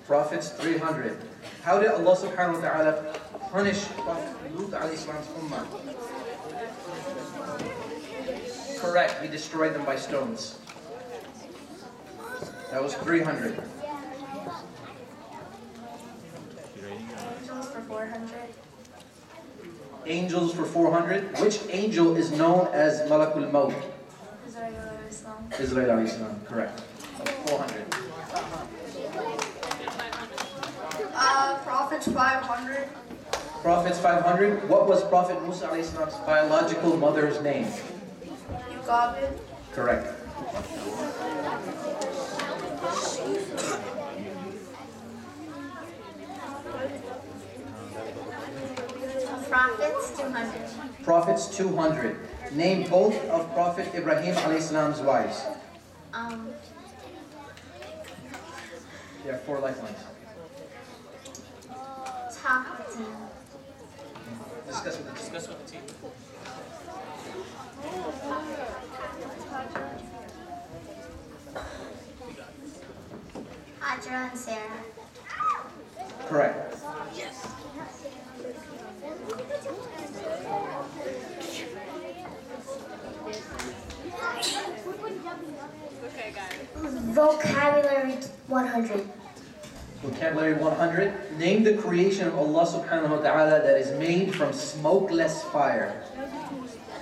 Prophets 300. How did Allah subhanahu wa ta'ala punish Prophet Lut alayhi salam's ummah? Correct, he destroyed them by stones. That was 300. Angels for 400. Angels for 400. Which angel is known as Malakul Maut? Israel alayhi salam, correct. 400. Prophets 500. Prophets 500. What was Prophet Musa alayhi salam's biological mother's name? ICOB. Correct. Prophets 200. Prophets 200. Name both of Prophet Ibrahim alayhi salam's wives. You have 4 lifelines. Top of the team. Discuss with the team. Hajra and Sarah. Correct. Vocabulary 100. Vocabulary 100. Name the creation of Allah subhanahu wa ta'ala that is made from smokeless fire.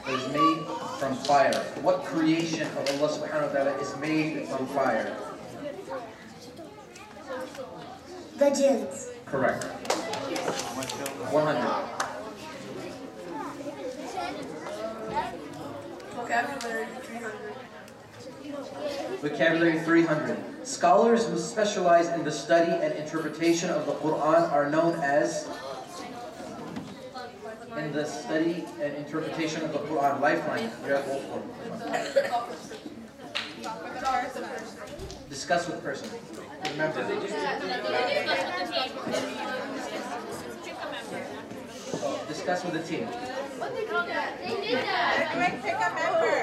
That is made from fire. What creation of Allah subhanahu wa ta'ala is made from fire? The jinns. Correct. 100. Vocabulary 300. Vocabulary 300. Scholars who specialize in the study and interpretation of the Quran are known as, in the study and interpretation of the Quran, lifeline. You have all 4. Discuss with person. Remember. Discuss with the team. They did that. Pick a member.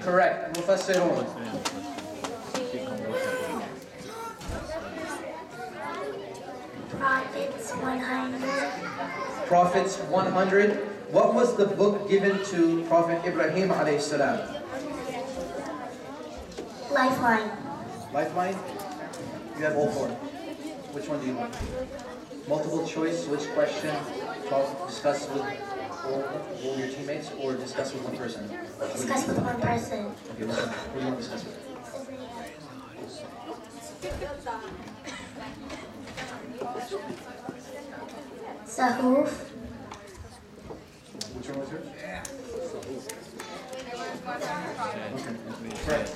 Correct. Mufassirun. Prophets 100. Prophets 100. What was the book given to Prophet Ibrahim alayhi salam? Lifeline. Lifeline? You have all 4. Which one do you want? Multiple choice, which question? Discuss with all your teammates or discuss with one person? Discuss with one person. Okay, listen. Who do you want to discuss with? Sahuf. Which one was yours? Okay. Correct.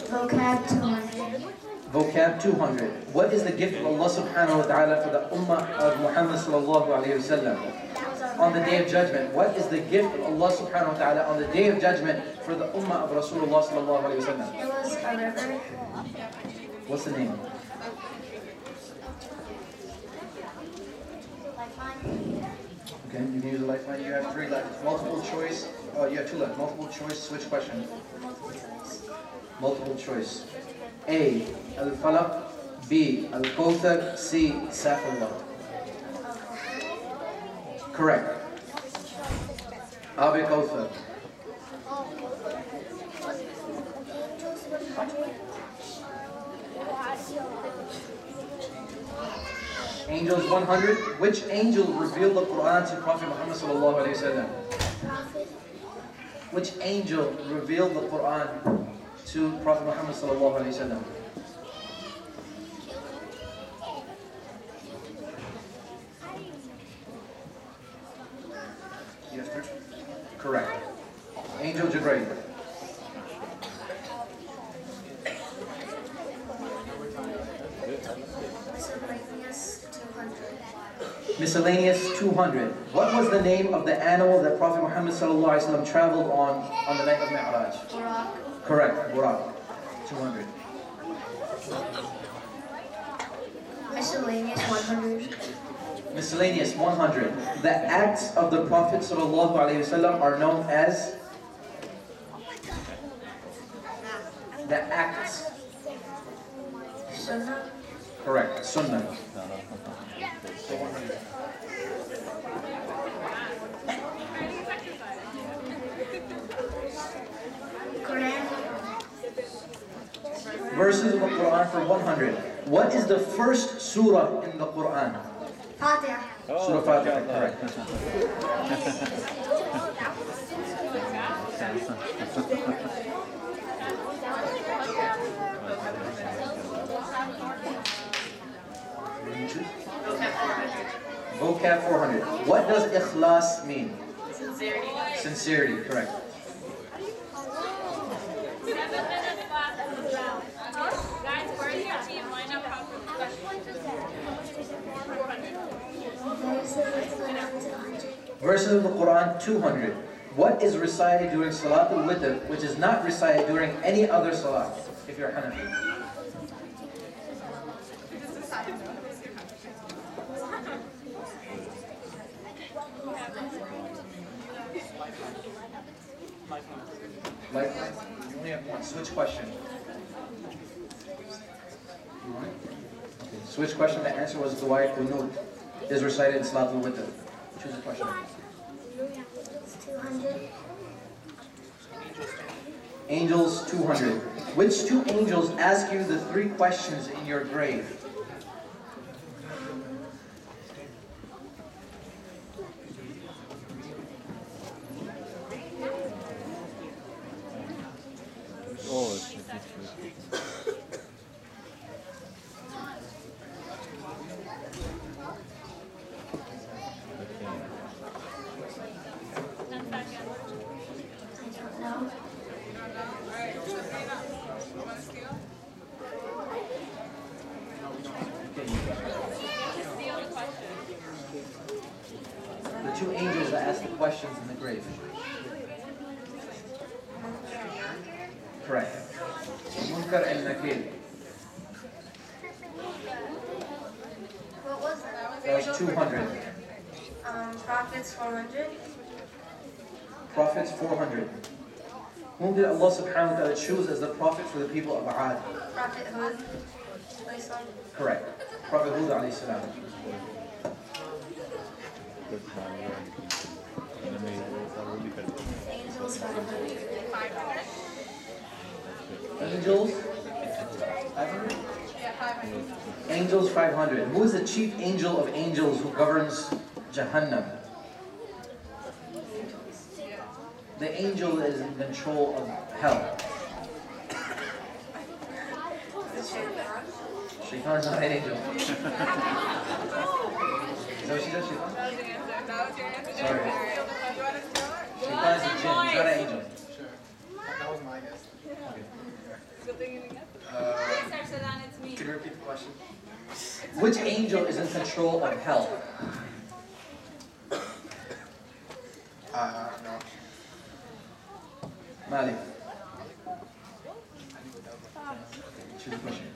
Vocab 200. Vocab 200. What is the gift of Allah subhanahu wa ta'ala for the ummah of Muhammad sallallahu alayhi wa sallam? On the day of judgment. What is the gift of Allah subhanahu wa ta'ala on the day of judgment for the ummah of Rasulullah sallallahu alayhi wa sallam? It was a river. What's the name? Lifeline. Okay, you can use a lifeline. You have 3 left. Multiple choice. Oh, you have 2 left. Multiple choice. Switch question. Multiple choice. Multiple choice. A. Al-Falaq. B. Al-Kawthar. C. Safullah. Correct. Abi Kawthar. Angels 100. Which angel revealed the Quran to Prophet Muhammad sallallahu alayhi wa sallam? Which angel revealed the Quran to Prophet Muhammad sallallahu alayhi wa sallam? Yes, sir. Correct. Angel Jibreel. Miscellaneous 200. What was the name of the animal that Prophet Muhammad ﷺ traveled on the night of Mi'raj? Burak. Correct, Burak. 200. Miscellaneous 100. Miscellaneous 100. The acts of the Prophet ﷺ are known as? The acts. Sunnah. Correct, Sunnah. Quran. Verses of the Quran for 100. What is the first surah in the Quran? Fatiha. Surah Fatiha, correct. Vocab 400. What does ikhlas mean? Sincerity. Sincerity, correct. Guys, where is your team? Line up properly. Verses of the Quran 200. What is recited during Salat al-Witr, which is not recited during any other Salat, if you're Hanafi? Lifeline? You only have one. Switch question. You want it? Okay. Switch question. The answer was Dua Qunut is recited in Salat al-Witr. Choose a question. 200. Angels 200. Which two angels ask you the three questions in your grave? The two angels that ask the questions in the grave. Correct. Munkar and Nakir. What was that? That was 200. Prophets 400. Prophets 400. Whom did Allah subhanahu wa ta'ala choose as the prophet for the people of Ad? Prophet Hud. Correct. Prophet Hud alayhi salam. Angels 500. Angels? 500? Angels 500. Who is the chief angel of angels who governs Jahannam? The angel that is in control of hell. Shaitan is not an angel. Is that what she said, Shaitan? Sorry. Shaitan is a jinn, he's not an angel. That was my guess. Can you repeat the question? Which angel is in control of hell? No. Malik. Choose a question.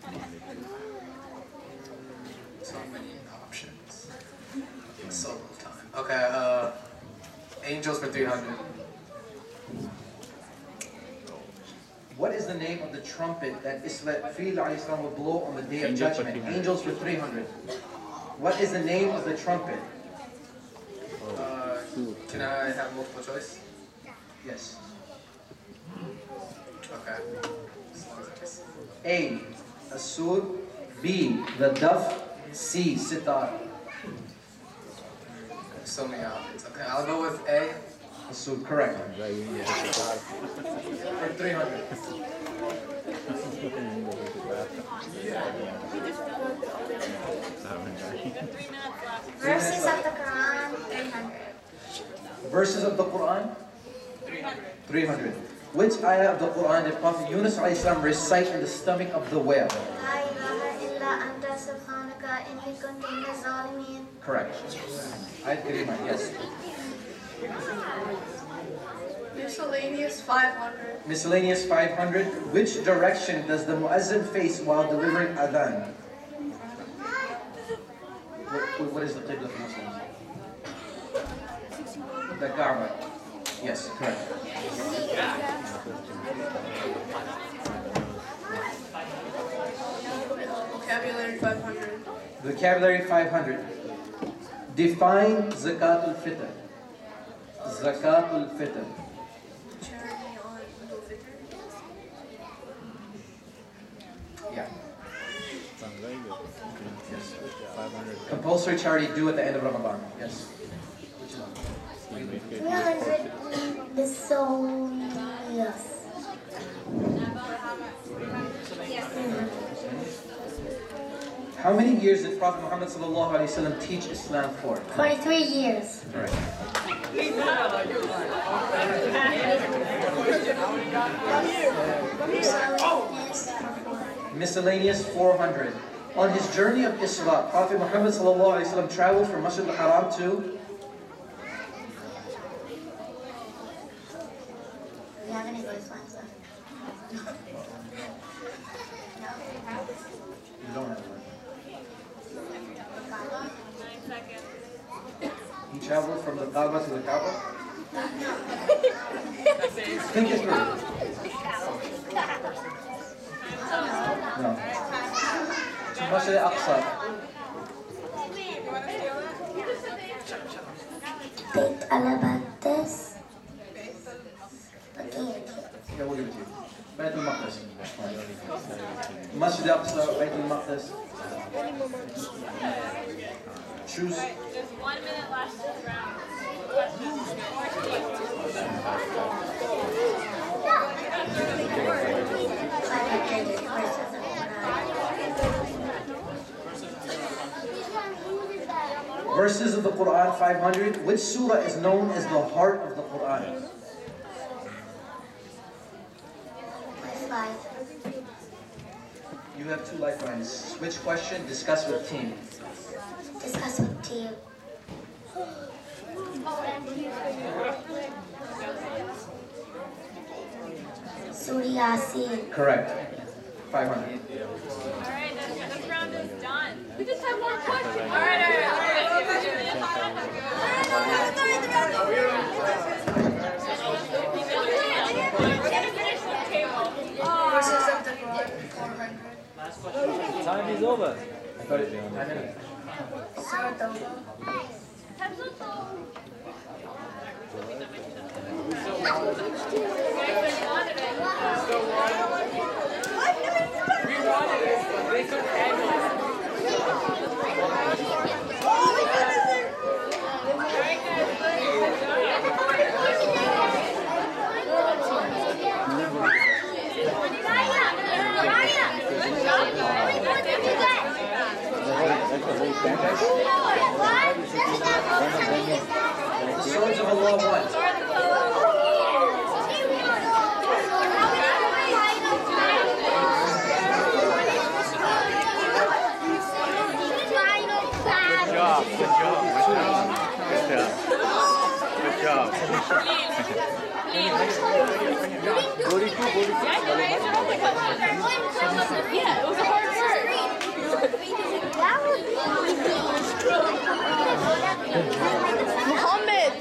So many options. So little time. Okay, angels for 300. What is the name of the trumpet that Israfil will blow on the day of judgment? Angels for 300. What is the name of the trumpet? Can I have multiple choice? Yes. Okay. As long as I just... A. Asur. B. The Daf. C. Sitar. So many options. Okay, I'll go with A. Asur, correct. For 300. Verses of the Quran 300. Verses of the Quran? 300. Which ayah of the Quran did Prophet Yunus ﷺ recite in the stomach of the whale? لا إله إلا أنت سبحانك إني كنت من الظالمين. Correct. Ayat Karima, yes. Miscellaneous 500. Miscellaneous 500. Which direction does the muezzin face while delivering adhan? What is the qibla for Muslims? The Kaaba. Yes, correct. Vocabulary 500. Vocabulary 500. Define zakatul fitr. Zakatul fitr. Charity on Idul Fitr. Yeah. Yes. Compulsory charity due at the end of Ramadan. Yes. Which one? 300 miscellaneous. How many years did Prophet Muhammad ﷺ teach Islam for? 23 years. Correct. Miscellaneous 400. On his journey of Isra, Prophet Muhammad ﷺ traveled from Masjid al-Haram to... Do you have any baselines left? You don't have one. 9 seconds. He traveled from the Kaaba to the Kaaba? Think it through. No. To Masjid al-Aqsa. Beit Alabantes. Okay. Yeah, we'll give it to you. Bayt al-Maqdis. Masjid al-Aqsa, Bayt al-Maqdis. Choose. There's 1 minute left this round. Questions? Verses of the Quran 500. Which surah is known as the heart of the Quran? You have 2 lifelines. Switch question, discuss with team. Discuss with team. Surah Yasin. Correct. 500. Alright, this round is done. We just have one question. Alright. Verses of the Quran 400. Time is over. I got it. 9 minutes. Saratoga. The swords of Allah won. Yeah, it was a hard word. Muhammad.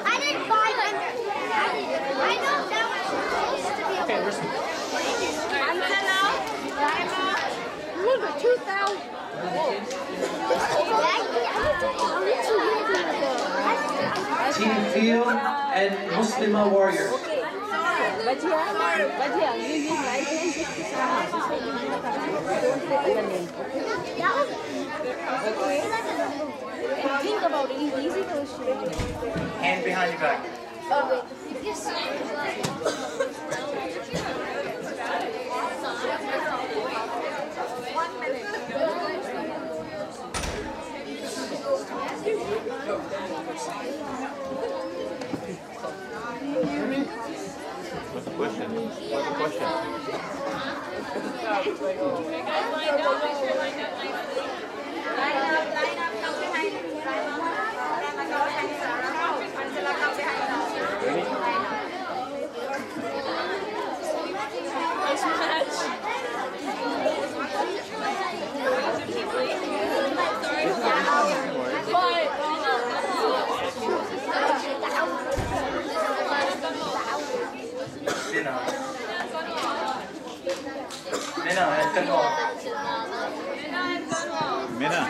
I did 500. I know that was supposed to be a Look at 2,000. Team Field and Muslima Warriors. Think about Hand behind your back. What's the question? What's the question? Okay, guys, line up. Make sure you're lined up nicely. Line up, come behind. Line up, come behind Sarah. Angela, come behind us. Ready? Nice match. Quiet. Minna, and Kanwal. Minna.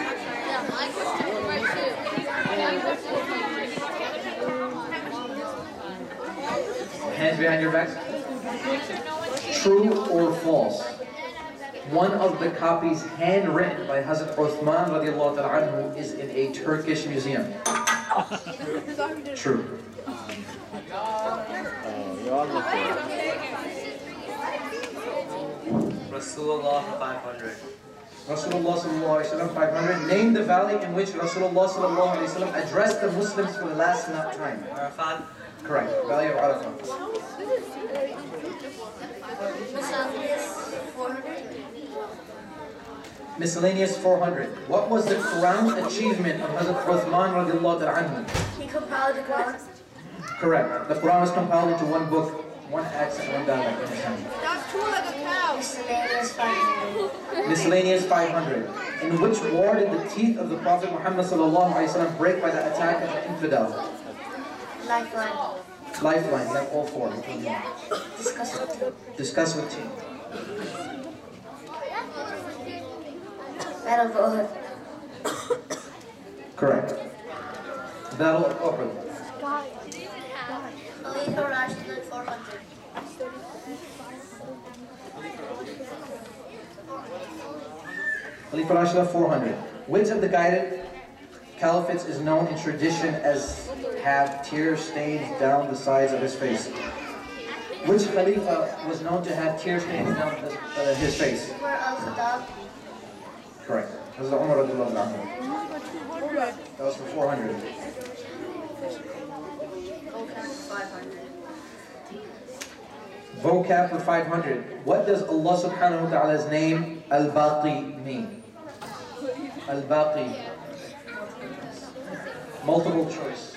Hands behind your backs. True or false? One of the copies handwritten by Hazrat Uthman radiallahu ta'ala anhu is in a Turkish museum. True. You all look good. Rasulullah 500. Rasulullah sallallahu alayhi wa sallam 500. Name the valley in which Rasulullah sallallahu alayhi wa sallam addressed the Muslims for the last time. Arafat. Correct. Valley of Arafat. Miscellaneous 400. What was the crown achievement of Hazrat Uthman radiallahu ta'ala anhu? He compiled the Quran. Correct. The Quran was compiled into one book, one accent, one dialect. That's cool like a cow. Miscellaneous 500. In which war did the teeth of the Prophet Muhammad sallallahu alaihi wasallam break by the attack of the infidel? Lifeline. Lifeline. You have all four. Discuss with team. Battle of Uhud. Correct. Battle of Uhud. Khalifa Rashid 400. Khalifa Rashid 400. Which of the guided caliphates is known in tradition as have tear stains down the sides of his face? Which Khalifa was known to have tear stains down his face? Umar al-Khattab. Correct. This is Umar radiallahu anhu. That was for 400. Vocab for 500. What does Allah subhanahu wa ta'ala's name Al-Baqi mean? Al-Baqi. Multiple choice.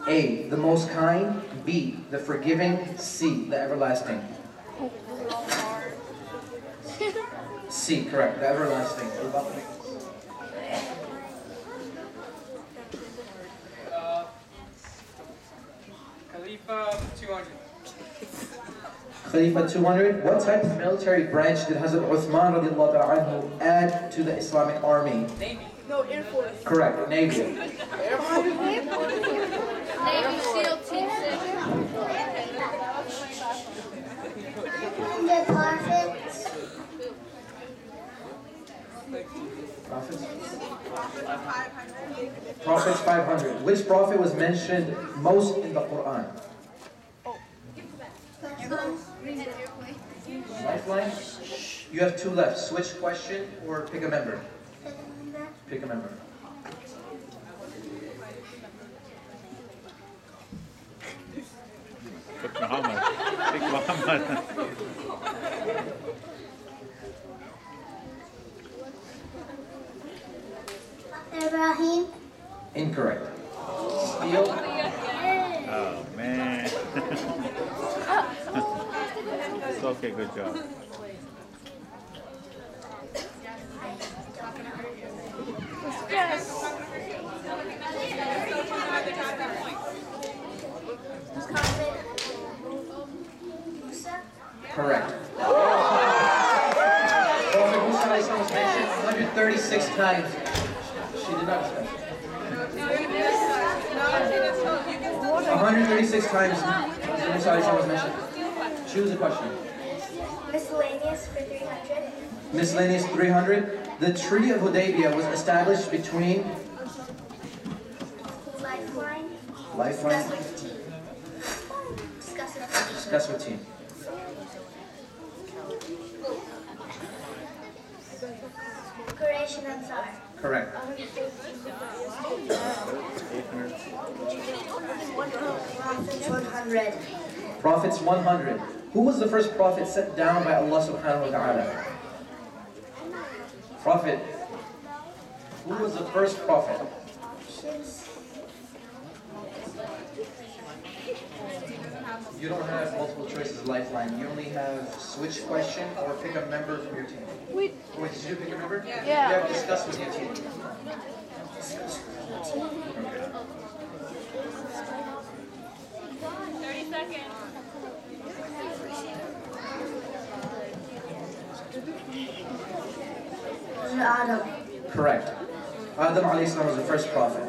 A, the most kind. B, the forgiving. C, the everlasting. C, correct, the everlasting. Khalifa 200. Khalifa 200. What type of military branch did Hazrat Uthman radiallahu ta'ala anhu add to the Islamic army? Navy. No, Air Force. Correct, Navy. Navy SEAL Team 6. The prophets. Prophets? Prophets 500. Which prophet was mentioned most in the Quran? Lifeline? You have two left. Switch question or pick a member. Pick a member. Pick Muhammad. Pick Muhammad. Ibrahim. Incorrect. Steal? Oh, man. It's okay, good job. Correct. Prophet Musa was mentioned 136 times. She did not discuss. 136 times Musa was mentioned. Choose a question. Miscellaneous for 300. Miscellaneous 300. The Treaty of Hudaybiyah was established between Lifeline. Lifeline. Discuss with team. Discuss with team. Quraysh and Ansar. Correct. Prophets 100. Prophets 100. Who was the first prophet sent down by Allah subhanahu wa ta'ala? Prophet. Who was the first prophet? You don't have multiple choices lifeline. You only have switch question or pick a member from your team. Wait, did you pick a member? Yeah. You have to discuss with your team. 30 seconds. Adam. Correct. Adam alayhi salam was the first prophet.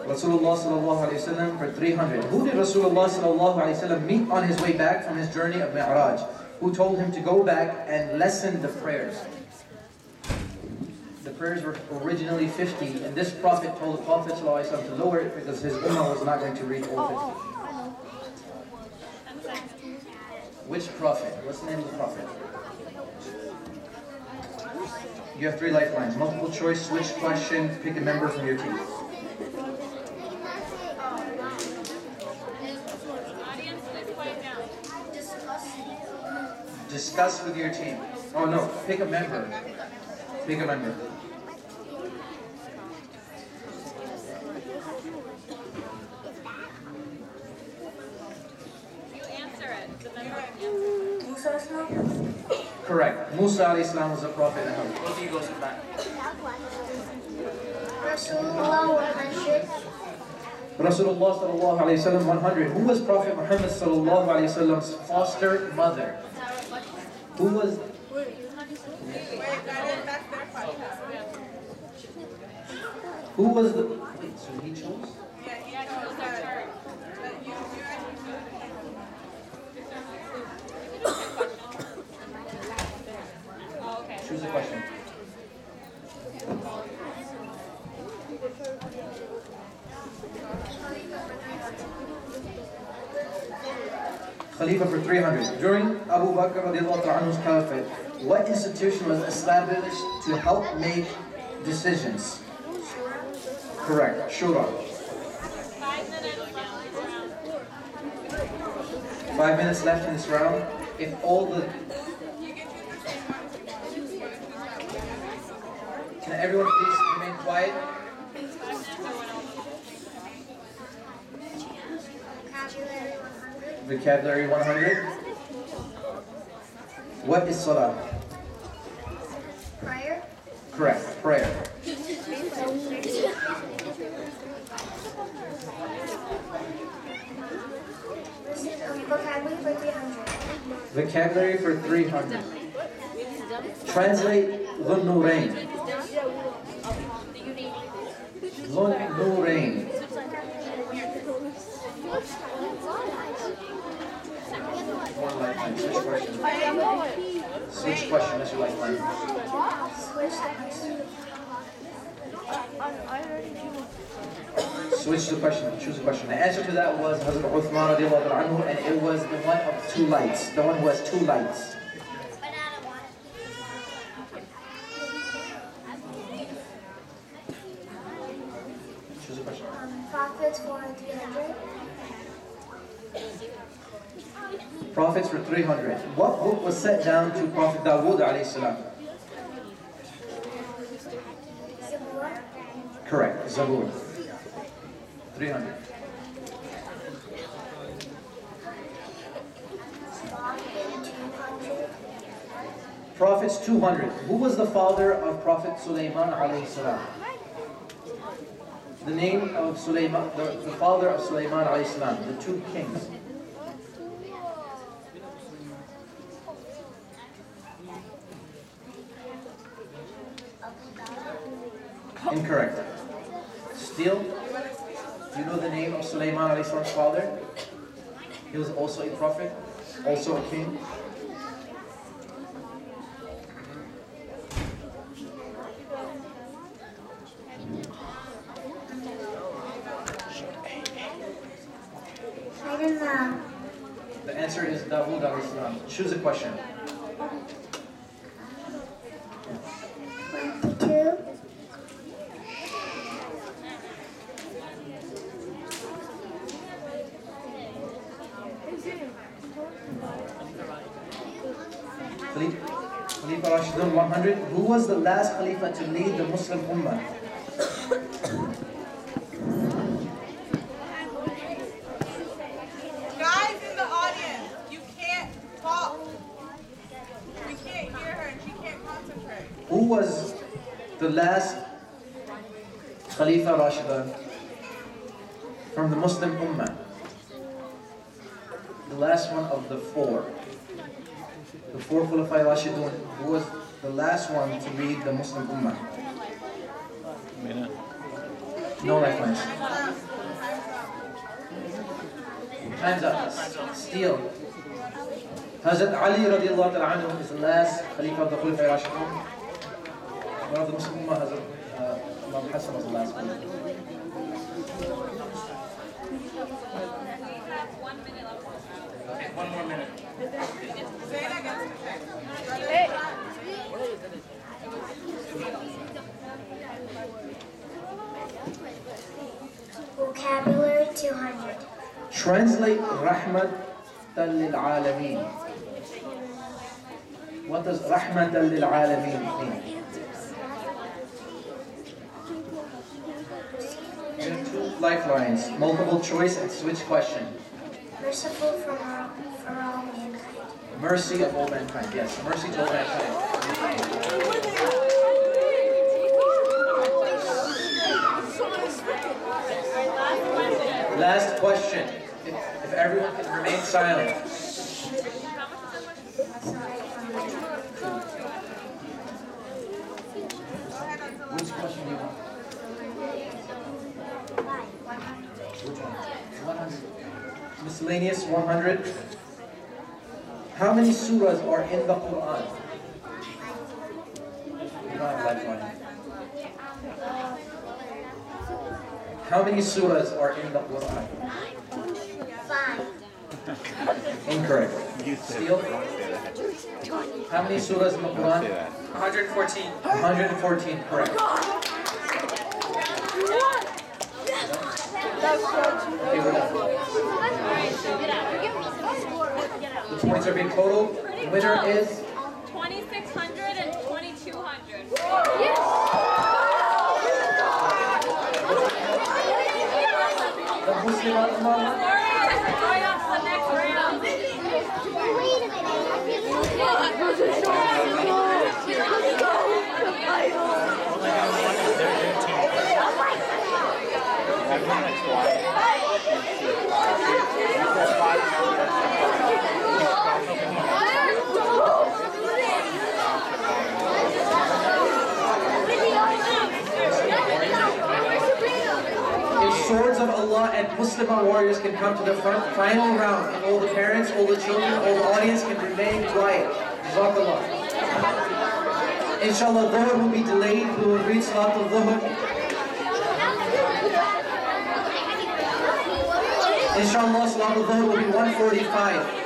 Rasulullah sallallahu alayhi wa sallam for 300. Who did Rasulullah sallallahu alayhi wa sallam meet on his way back from his journey of Mi'raj? Who told him to go back and lessen the prayers? The prayers were originally 50, and this prophet told the Prophet sallallahu alayhi wa sallam to lower it because his ummah was not going to read all 50. Which prophet? What's the name of the prophet? You have 3 lifelines. Multiple choice, switch question, pick a member from your team. Audience, please quiet down. Discuss with your team. Oh no, pick a member. Pick a member. You answer it. The member Correct. Musa alayhi salam was a prophet. Both of you go sit back. Rasulullah 100. Rasulullah sallallahu alayhi wa sallam 100. Who was Prophet Muhammad sallallahu alayhi wa sallam's foster mother? Who was... Who was the... Wait, so he chose? Choose a question. Khalifa for 300. During Abu Bakr radiallahu anhu's caliphate, what institution was established to help make decisions? Correct. Shura. 5 minutes left in this round. If all the... Can everyone please remain quiet? Vocabulary 100. What is salah? Prayer. Correct. Prayer. Vocabulary for 300. Vocabulary for 300. Translate Dhun Nurayn. Dhun Nurayn. One lifeline. Switch question. Switch question. That's your lifeline. Switch the question. Choose a question. The answer to that was Hazrat Uthman radiallahu anhu, and it was the one of 2 lights. The one who has 2 lights. Choose a question. Prophets for 300. Prophets for 300. What book was set down to Prophet Dawood alayhi salam? Zabur. Correct. Zabur. 300. Prophets 200. Who was the father of Prophet Sulaiman alayhi salam? The name of Sulaiman, the father of Sulaiman alayhi salam, the 2 kings. Incorrect. Still, you know the name of Sulaiman alayhi salam's father? He was also a prophet, also a king. I don't know. The answer is Dawood alayhi salam. Choose a question. 22. Khalifa Rashidun 100. Who was the last Khalifa to lead the Muslim Ummah? Guys in the audience, you can't talk. We can't hear her and she can't concentrate. Who was the last Khalifa Rashidun from the Muslim Ummah? The last one of the four. The four Khulafa Rashidun. Who was the last one to lead the Muslim Ummah? No lifelines. Time's up. Steal. Hazrat Ali radiallahu ta'ala anhu is the last Khalifa of the Khulafa Rashidun. One of the Muslim Ummah, Hazrat Imam Hassan was the last one. We have 1 minute left. Okay, 1 more minute. Say it again. Vocabulary 200. Translate Rahmatan lil Alameen. What does Rahmatan lil Alameen mean? You have 2 lifelines, multiple choice and switch question. Merciful for all mankind. Mercy of all mankind. Yes, mercy to all mankind. Last question. If everyone can remain silent. Which question do you want? Which one? 100. Miscellaneous 100. How many surahs are in the Quran? You don't have lifeline. How many surahs are in the Quran? 5. Incorrect. Steal. How many surahs in the Quran? 114. 114. Correct. Okay, we're done. The points are being totaled. The winner is 2,600 and 2,200. the Muslim Ummah. Going on to the next round. If swords of Allah and Muslim warriors can come to the front, final round, and all the parents, all the children, all the audience can remain quiet. Jazakallah. Inshallah, Dhuhr will be delayed. We will read Salat al-Dhuhr. Inshallah, Salat al-Dhuhr will be 1:45.